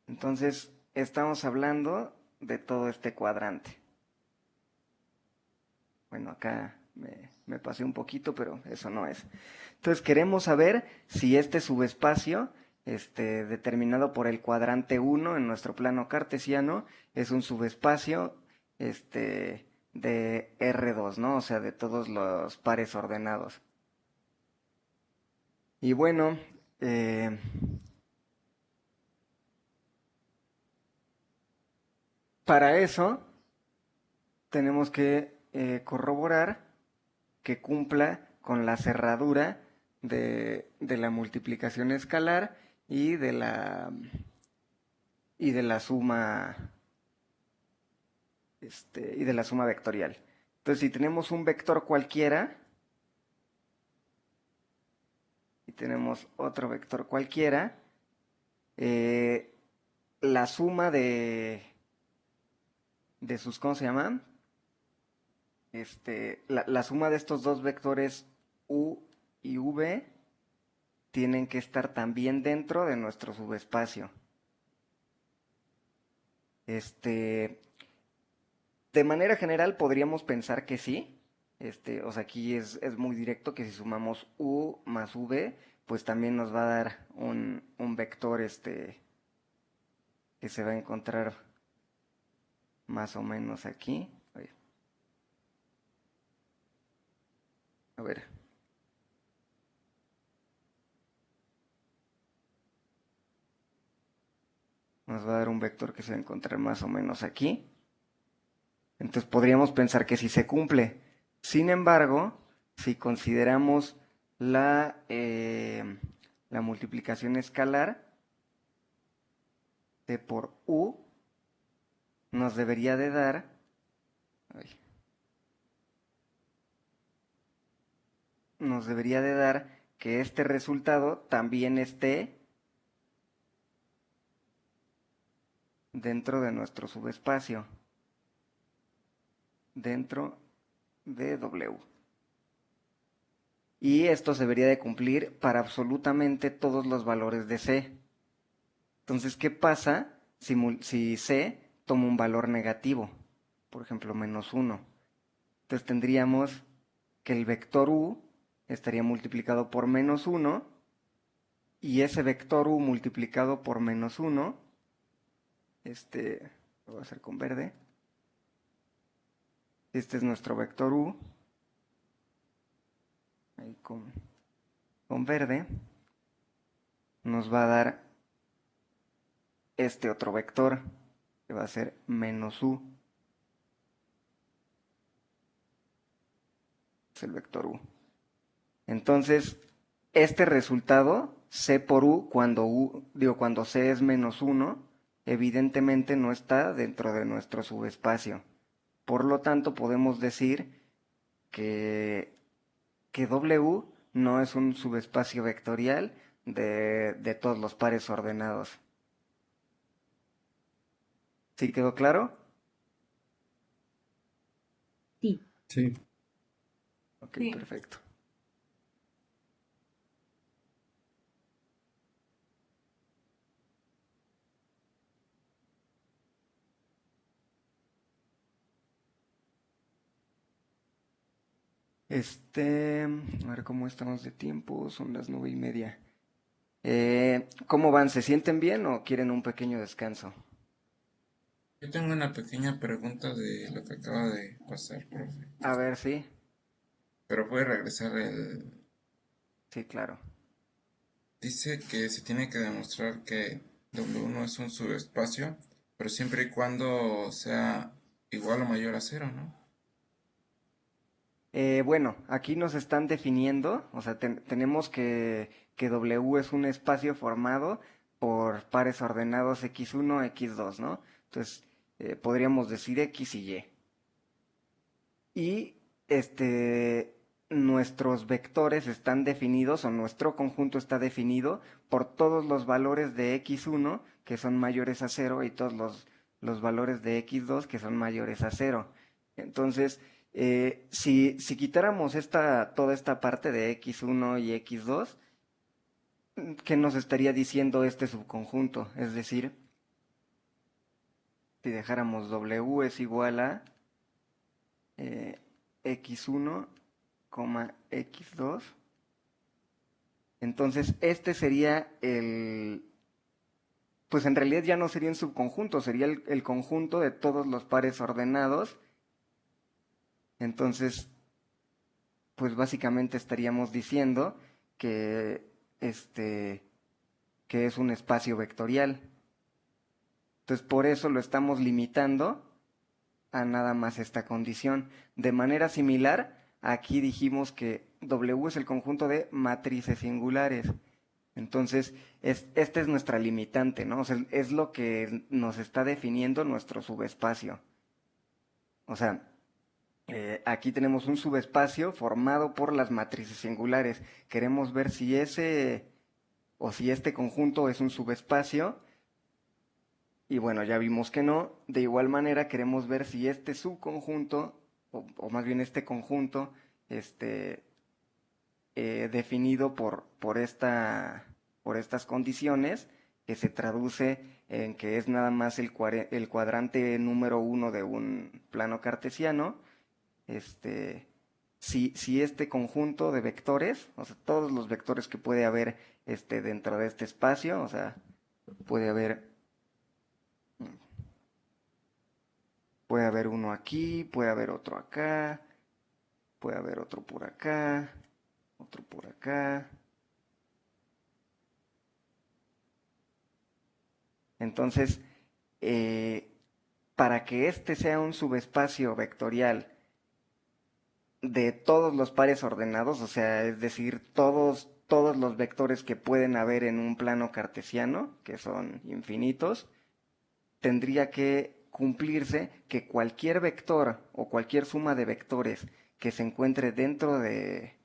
Entonces estamos hablando de todo este cuadrante. Bueno, acá me pasé un poquito, pero eso no es. Entonces queremos saber si este subespacio determinado por el cuadrante 1 en nuestro plano cartesiano, es un subespacio de R2, ¿no? O sea, de todos los pares ordenados. Y bueno, para eso tenemos que corroborar que cumpla con la cerradura de la multiplicación escalar y de la suma y de la suma vectorial. Entonces, si tenemos un vector cualquiera y tenemos otro vector cualquiera, la suma de sus, ¿cómo se llaman? La suma de estos dos vectores u y v tienen que estar también dentro de nuestro subespacio. De manera general podríamos pensar que sí. O sea, aquí es muy directo que si sumamos u más v, pues también nos va a dar un vector que se va a encontrar más o menos aquí. A ver. Nos va a dar un vector que se va a encontrar más o menos aquí. Entonces podríamos pensar que sí se cumple. Sin embargo, si consideramos la multiplicación escalar, t por u, nos debería de dar... ay, nos debería de dar que este resultado también esté dentro de nuestro subespacio, dentro de W. Y esto se debería de cumplir para absolutamente todos los valores de C. Entonces, ¿qué pasa si C toma un valor negativo? Por ejemplo, -1. Entonces tendríamos que el vector U estaría multiplicado por -1 y ese vector U multiplicado por -1, lo voy a hacer con verde. Este es nuestro vector U, ahí con verde, nos va a dar este otro vector, que va a ser -U, es el vector U. Entonces, este resultado, C por U, cuando C es -1, evidentemente no está dentro de nuestro subespacio. Por lo tanto, podemos decir que W no es un subespacio vectorial de todos los pares ordenados. ¿Sí quedó claro? Sí. Sí. Ok, Sí. perfecto. A ver cómo estamos de tiempo, son las 9:30. ¿Cómo van? ¿Se sienten bien o quieren un pequeño descanso? Yo tengo una pequeña pregunta de lo que acaba de pasar, profe. A ver, sí, Pero puede regresar el... sí, claro. Dice que se tiene que demostrar que W1 es un subespacio, pero siempre y cuando sea igual o mayor a cero, ¿no? Bueno, aquí nos están definiendo, o sea, tenemos que W es un espacio formado por pares ordenados x1, x2, ¿no? Entonces, podríamos decir x y y. Y nuestros vectores están definidos, o nuestro conjunto está definido por todos los valores de x1 que son mayores a 0 y todos los valores de x2 que son mayores a 0. Entonces, si quitáramos toda esta parte de x1 y x2, ¿qué nos estaría diciendo este subconjunto? Es decir, si dejáramos w es igual a x1, x2 Entonces, este sería pues en realidad ya no sería un subconjunto, sería el conjunto de todos los pares ordenados. Entonces, pues básicamente estaríamos diciendo que que es un espacio vectorial. Entonces, por eso lo estamos limitando a nada más esta condición. De manera similar, aquí dijimos que W es el conjunto de matrices singulares. Entonces, esta es nuestra limitante, ¿no? O sea, es lo que nos está definiendo nuestro subespacio. O sea, aquí tenemos un subespacio formado por las matrices singulares. Queremos ver si ese o si este conjunto es un subespacio. Y bueno, ya vimos que no. De igual manera queremos ver si este subconjunto, o más bien este conjunto, definido por estas condiciones, que se traduce en que es nada más el cuadrante número 1 de un plano cartesiano, si este conjunto de vectores, o sea, todos los vectores que puede haber dentro de este espacio, o sea, puede haber uno aquí, puede haber otro acá, puede haber otro por acá, otro por acá. Entonces, para que este sea un subespacio vectorial de todos los pares ordenados, o sea, es decir, todos los vectores que pueden haber en un plano cartesiano, que son infinitos, tendría que cumplirse que cualquier vector o cualquier suma de vectores que se encuentre dentro de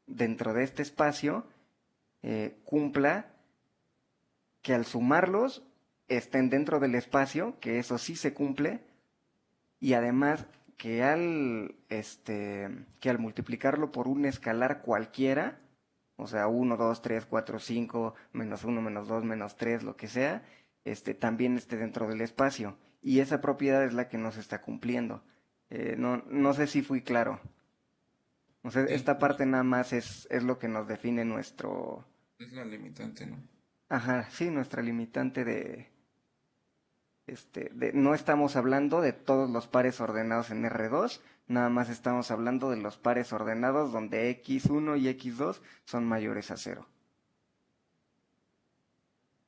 este espacio cumpla que al sumarlos estén dentro del espacio, que eso sí se cumple, y además que al multiplicarlo por un escalar cualquiera, o sea, 1, 2, 3, 4, 5, menos 1, menos 2, menos 3, lo que sea, también esté dentro del espacio. Y esa propiedad es la que no se está cumpliendo. No sé si fui claro. O sea, Sí, esta parte nada más es lo que nos define nuestro... es la limitante, ¿no? Ajá, sí, nuestra limitante no estamos hablando de todos los pares ordenados en R2, nada más estamos hablando de los pares ordenados donde X1 y X2 son mayores a 0.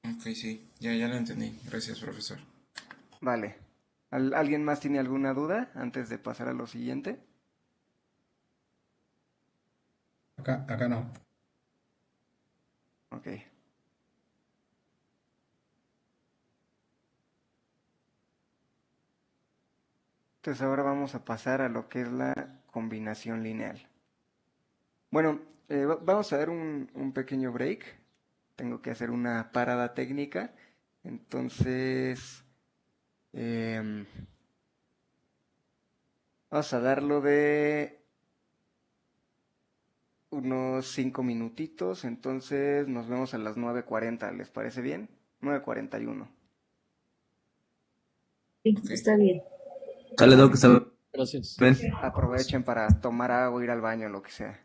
Ok, sí, ya lo entendí. Gracias, profesor. Vale. ¿Alguien más tiene alguna duda antes de pasar a lo siguiente? Acá no. Ok. Entonces ahora vamos a pasar a lo que es la combinación lineal. Bueno, vamos a dar un pequeño break. Tengo que hacer una parada técnica. Entonces, em, vamos a darlo de unos 5 minutitos. Entonces nos vemos a las 9:40. ¿Les parece bien? 9:41. Sí, Ok, está bien. Sale, Doc, Vale. está Gracias. bien. Aprovechen para tomar agua, ir al baño, lo que sea.